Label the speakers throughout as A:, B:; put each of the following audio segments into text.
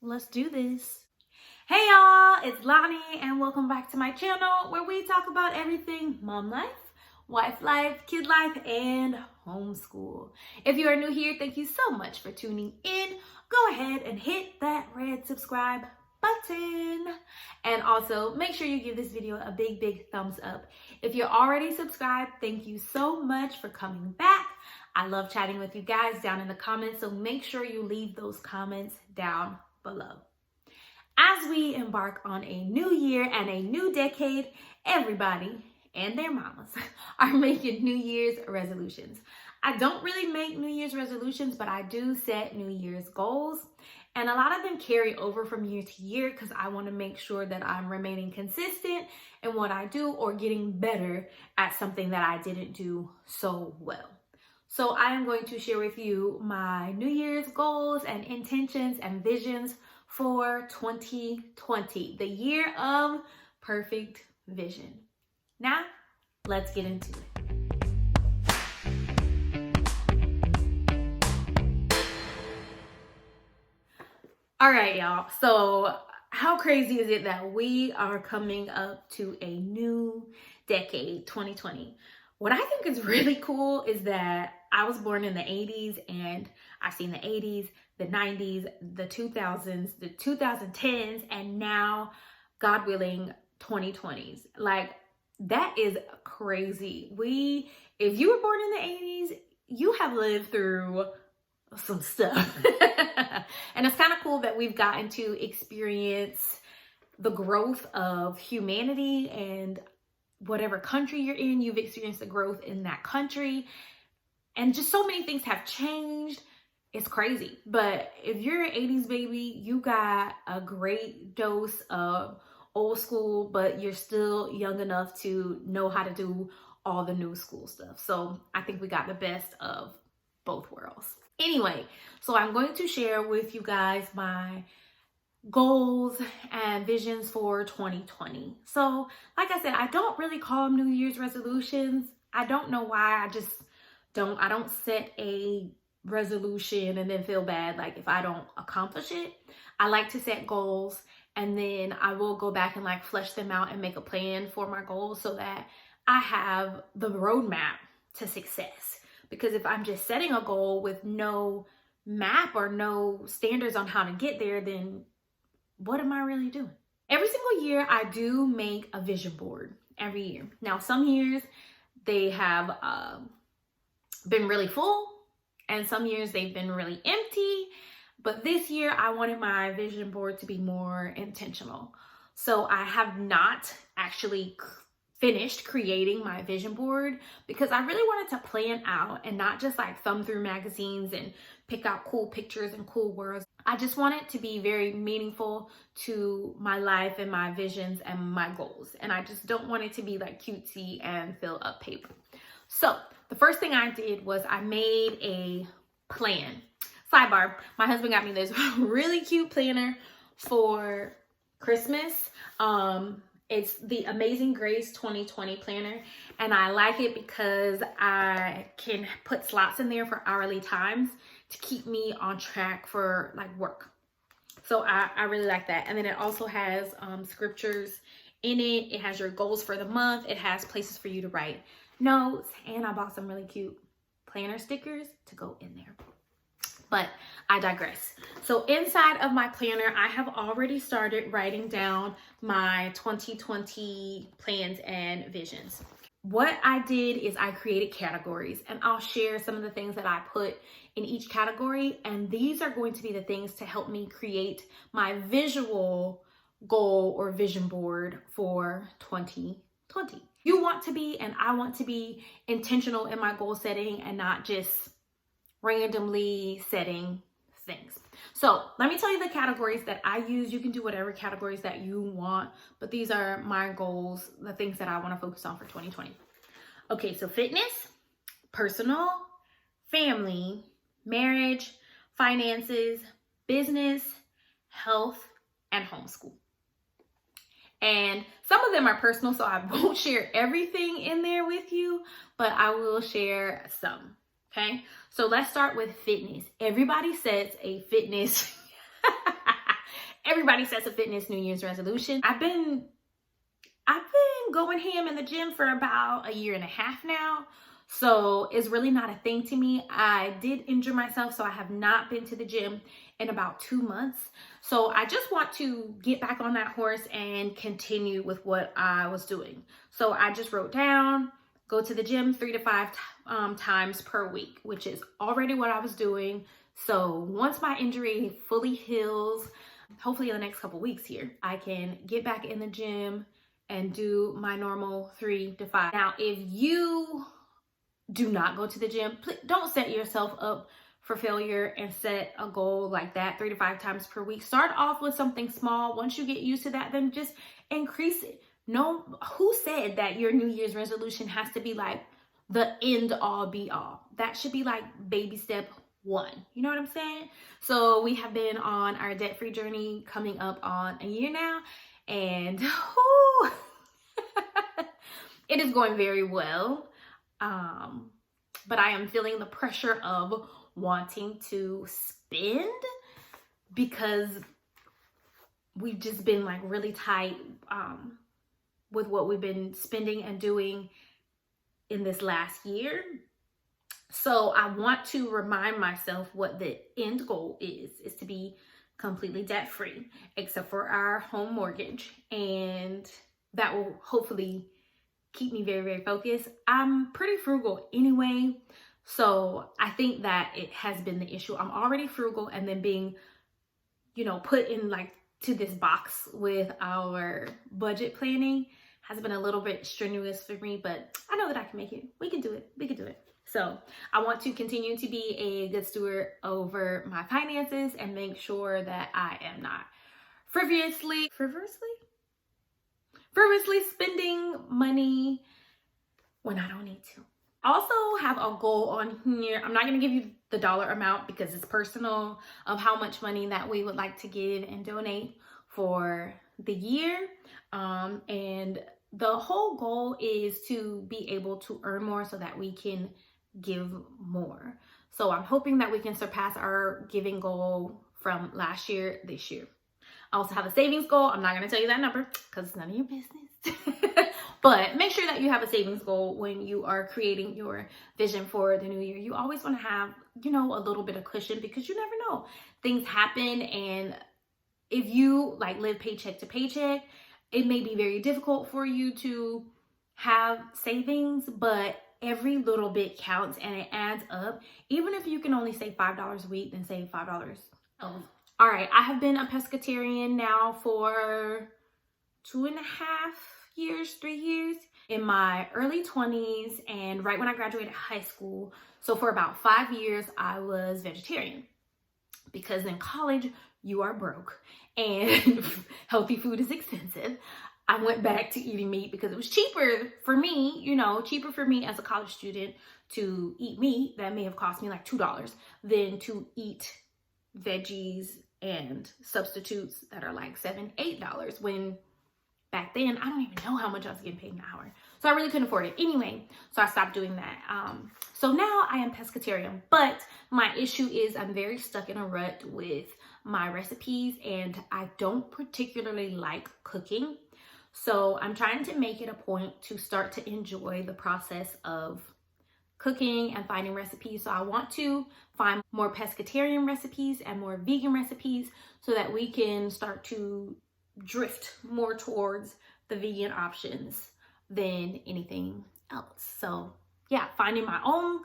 A: Let's do this. Hey y'all, it's Lonnie and welcome back to my channel where we talk about everything mom life, wife life, kid life, and homeschool. If you are new here, thank you so much for tuning in. Go ahead and hit that red subscribe button. And also make sure you give this video a big thumbs up. If you're already subscribed, thank you so much for coming back. I love chatting with you guys down in the comments, so make sure you leave those comments down below. As we embark on a new year and a new decade, everybody and their mamas are making New Year's resolutions. I don't really make New Year's resolutions, but I do set New Year's goals. And a lot of them carry over from year to year because I want to make sure that I'm remaining consistent in what I do or getting better at something that I didn't do so well. So I am going to share with you my New Year's goals and intentions and visions for 2020, the year of perfect vision. Now, let's get into it. All right, y'all. So how crazy is it that we are coming up to a new decade, 2020? What I think is really cool is that I was born in the 80s and I've seen the 80s, the 90s, the 2000s, the 2010s, and now, God willing, 2020s. Like, that is crazy. If you were born in the 80s, you have lived through some stuff. And it's kind of cool that we've gotten to experience the growth of humanity, and whatever country you're in, you've experienced the growth in that country. And just so many things have changed. It's crazy. But if you're an 80s baby, you got a great dose of old school, but you're still young enough to know how to do all the new school stuff. So I think we got the best of both worlds. Anyway, so I'm going to share with you guys my goals and visions for 2020. So like I said, I don't really call them New Year's resolutions. I don't know why. I don't set a resolution and then feel bad like if I don't accomplish it. I like to set goals and then I will go back and like flesh them out and make a plan for my goals so that I have the roadmap to success. Because if I'm just setting a goal with no map or no standards on how to get there, then what am I really doing? Every single year I do make a vision board every year. Now, some years they have been really full and some years they've been really empty. But this year I wanted my vision board to be more intentional. So I have not actually finished creating my vision board because I really wanted to plan out and not just like thumb through magazines and pick out cool pictures and cool words. I just want it to be very meaningful to my life and my visions and my goals. And I just don't want it to be like cutesy and fill up paper. So the first thing I did was I made a plan. Sidebar, my husband got me this really cute planner for Christmas. It's the Amazing Grace 2020 planner, and I like it because I can put slots in there for hourly times to keep me on track for like work. So I really like that. And then it also has scriptures in it. It has your goals for the month. It has places for you to write notes, and I bought some really cute planner stickers to go in there. But I digress. So inside of my planner, I have already started writing down my 2020 plans and visions. What I did is I created categories, and I'll share some of the things that I put in each category. And these are going to be the things to help me create my visual goal or vision board for 2020. You want to be, and I want to be intentional in my goal setting and not just randomly setting things. So let me tell you the categories that I use. You can do whatever categories that you want, but these are my goals, the things that I want to focus on for 2020. Okay, so fitness, personal, family, marriage, finances, business, health, and homeschool. And some of them are personal, so I won't share everything in there with you, but I will share some. Okay, so let's start with fitness. Everybody sets a fitness everybody sets a fitness New Year's resolution. I've been going ham in the gym for about a year and a half now. So it's really not a thing to me. I did injure myself, so I have not been to the gym in about 2 months. So I just want to get back on that horse and continue with what I was doing. So I just wrote down, go to the gym 3 to 5 times per week, which is already what I was doing. So once my injury fully heals, hopefully in the next couple weeks here, I can get back in the gym and do my normal 3 to 5. Now, if you do not go to the gym, please don't set yourself up for failure and set a goal like that 3 to 5 times per week. Start off with something small. Once you get used to that, then just increase it. No, who said that your New Year's resolution has to be like the end all be all? That should be like baby step 1. You know what I'm saying? So we have been on our debt-free journey coming up on a year now, and it is going very well. But I am feeling the pressure of wanting to spend because we've just been like really tight with what we've been spending and doing in this last year. So I want to remind myself what the end goal is to be completely debt free, except for our home mortgage. And that will hopefully keep me very, very focused. I'm pretty frugal anyway. So I think that it has been the issue. I'm already frugal, and then being, put in like to this box with our budget planning has been a little bit strenuous for me, but I know that I can make it. We can do it. We can do it. So I want to continue to be a good steward over my finances and make sure that I am not frivolously spending money when I don't need to. Also have a goal on here. I'm not going to give you the dollar amount because it's personal, of how much money that we would like to give and donate for the year. And the whole goal is to be able to earn more so that we can give more. So I'm hoping that we can surpass our giving goal from last year this year. I also have a savings goal. I'm not going to tell you that number because it's none of your business. But make sure that you have a savings goal when you are creating your vision for the new year. You always want to have, a little bit of cushion, because you never know. Things happen, and if you live paycheck to paycheck, it may be very difficult for you to have savings, but every little bit counts and it adds up. Even if you can only save $5 a week, then save $5. All right, I have been a pescatarian now for 2.5 years, 3 years, in my early 20s and right when I graduated high school. So for about 5 years, I was vegetarian, because in college, you are broke and healthy food is expensive. I went back to eating meat because it was cheaper for me, cheaper for me as a college student to eat meat that may have cost me like $2 than to eat veggies and substitutes that are like $7, $8, when back then I don't even know how much I was getting paid an hour. So I really couldn't afford it. Anyway, so I stopped doing that. So now I am pescatarian, but my issue is I'm very stuck in a rut with my recipes, and I don't particularly like cooking. So I'm trying to make it a point to start to enjoy the process of cooking and finding recipes. So I want to find more pescatarian recipes and more vegan recipes so that we can start to drift more towards the vegan options than anything else. So yeah, finding my own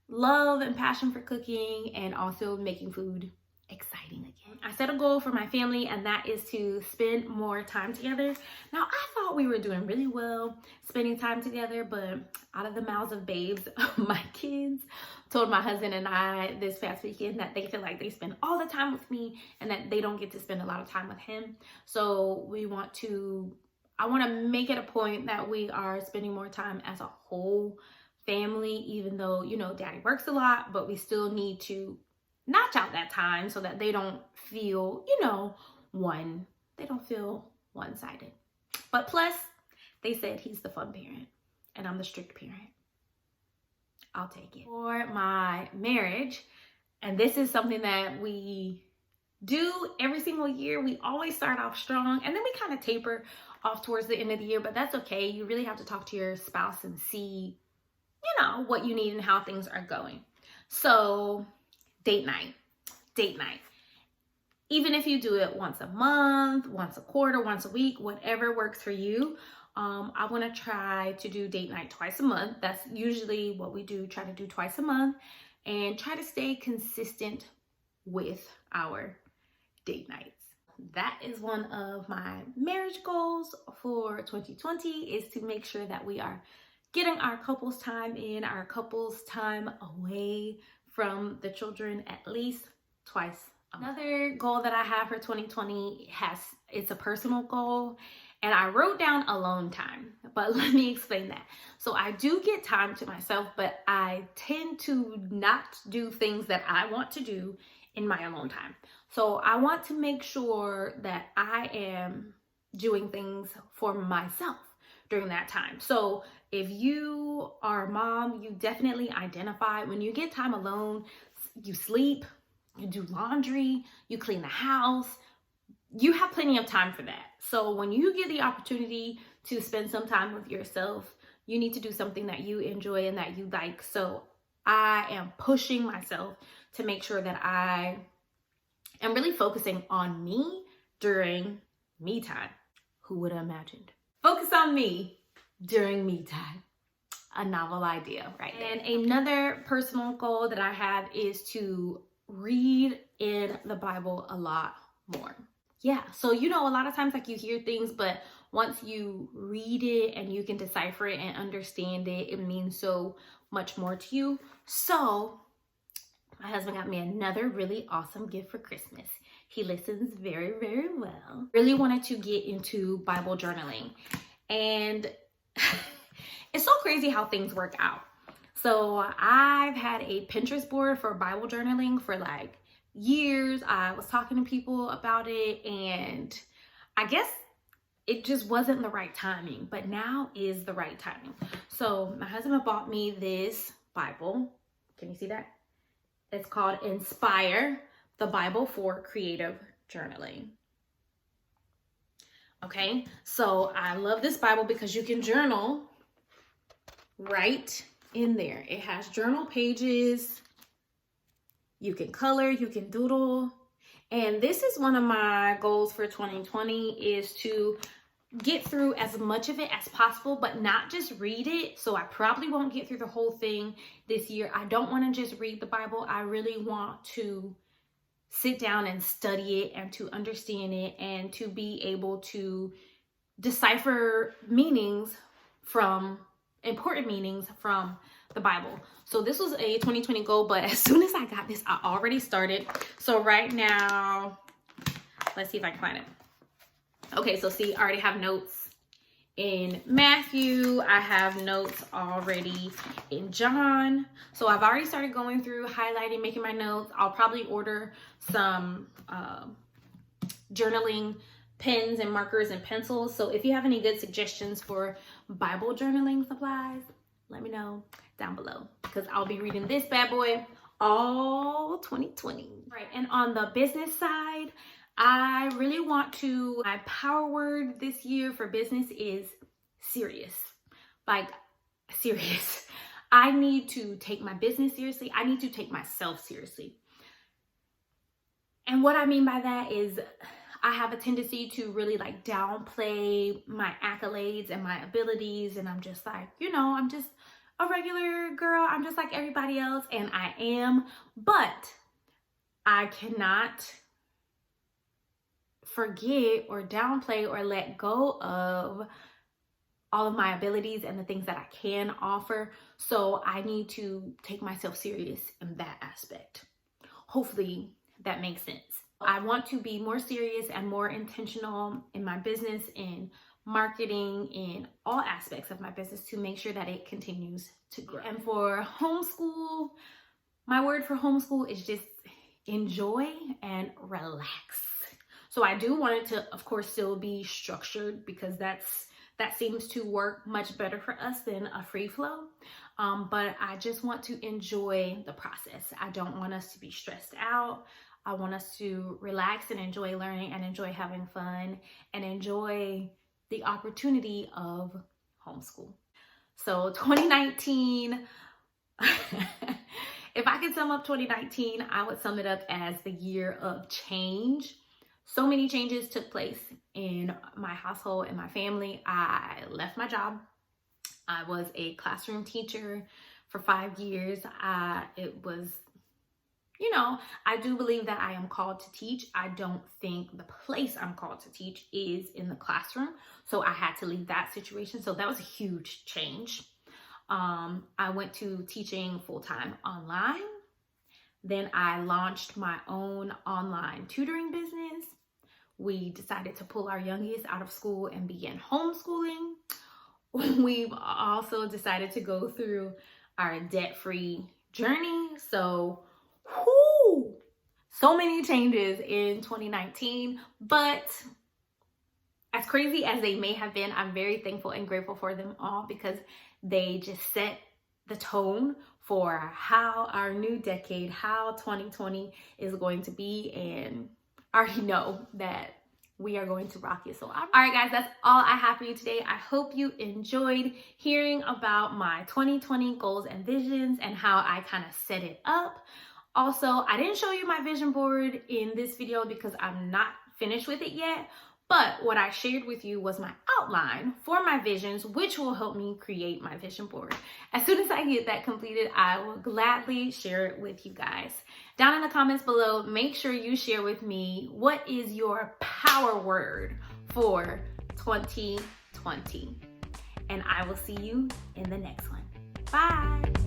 A: love and passion for cooking, and also making food exciting again. I set a goal for my family, and that is to spend more time together. Now, I thought we were doing really well spending time together, but out of the mouths of babes, my kids told my husband and I this past weekend that they feel like they spend all the time with me and that they don't get to spend a lot of time with him. So I want to make it a point that we are spending more time as a whole family, even though, daddy works a lot, but we still need to notch out that time so that they don't feel, one-sided. But plus, they said he's the fun parent and I'm the strict parent. I'll take it. For my marriage, and this is something that we do every single year. We always start off strong and then we kind of taper off towards the end of the year, but that's okay. You really have to talk to your spouse and see, what you need and how things are going. So date night. Even if you do it once a month, once a quarter, once a week, whatever works for you. I want to try to do date night twice a month. That's usually what we do, try to do twice a month and try to stay consistent with our date nights. That is one of my marriage goals for 2020, is to make sure that we are getting our couples time in, our couples time away from the children at least twice a month. Another goal that I have for 2020 it's a personal goal, and I wrote down alone time, but let me explain that. So I do get time to myself, but I tend to not do things that I want to do in my alone time. So I want to make sure that I am doing things for myself during that time. So if you are a mom, you definitely identify when you get time alone, you sleep, you do laundry, you clean the house, you have plenty of time for that. So when you get the opportunity to spend some time with yourself, you need to do something that you enjoy and that you like. So I am pushing myself to make sure that I am really focusing on me during me time. Who would have imagined? Focus on me during me time. A novel idea, right? And another personal goal that I have is to read in the Bible a lot more. Yeah, so a lot of times like you hear things, but once you read it and you can decipher it and understand it, it means so much more to you. So my husband got me another really awesome gift for Christmas. He listens very, very well. Really wanted to get into Bible journaling. And it's so crazy how things work out. So I've had a Pinterest board for Bible journaling for like years. I was talking to people about it, and I guess it just wasn't the right timing, but now is the right timing. So my husband bought me this Bible. Can you see that? It's called Inspire, the Bible for Creative Journaling. Okay, so I love this Bible because you can journal right in there. It has journal pages. You can color, you can doodle. And this is one of my goals for 2020, is to get through as much of it as possible, but not just read it. So I probably won't get through the whole thing this year. I don't want to just read the Bible. I really want to sit down and study it and to understand it and to be able to decipher important meanings from the Bible. So this was a 2020 goal, but as soon as I got this, I already started. So right now, let's see if I can find it. Okay, so see, I already have notes in Matthew. I have notes already in John. So I've already started going through, highlighting, making my notes. I'll probably order some journaling pens and markers and pencils. So if you have any good suggestions for Bible journaling supplies, let me know down below, because I'll be reading this bad boy all 2020. Right, and on the business side, I really want to, my power word this year for business is serious. Like, serious. I need to take my business seriously. I need to take myself seriously. And what I mean by that is I have a tendency to really like downplay my accolades and my abilities. And I'm just like, I'm just a regular girl. I'm just like everybody else. And I am, but I cannot forget or downplay or let go of all of my abilities and the things that I can offer. So I need to take myself serious in that aspect. Hopefully that makes sense. I want to be more serious and more intentional in my business, in marketing, in all aspects of my business, to make sure that it continues to grow. And for homeschool, my word for homeschool is just enjoy and relax. So I do want it to, of course, still be structured, because that seems to work much better for us than a free flow. But I just want to enjoy the process. I don't want us to be stressed out. I want us to relax and enjoy learning and enjoy having fun and enjoy the opportunity of homeschool. So 2019, if I could sum up 2019, I would sum it up as the year of change. So many changes took place in my household and my family. I left my job. I was a classroom teacher for 5 years. It was, I do believe that I am called to teach. I don't think the place I'm called to teach is in the classroom. So I had to leave that situation. So that was a huge change. I went to teaching full-time online. Then I launched my own online tutoring business. We decided to pull our youngest out of school and begin homeschooling. We've also decided to go through our debt-free journey. So many changes in 2019, but as crazy as they may have been, I'm very thankful and grateful for them all because they just set the tone for how our new decade, how 2020 is going to be, and I already know that we are going to rock it. So all right, guys, that's all I have for you today. I hope you enjoyed hearing about my 2020 goals and visions and how I kind of set it up. Also, I didn't show you my vision board in this video because I'm not finished with it yet. But what I shared with you was my outline for my visions, which will help me create my vision board. As soon as I get that completed, I will gladly share it with you guys. Down in the comments below, make sure you share with me what is your power word for 2020. And I will see you in the next one. Bye.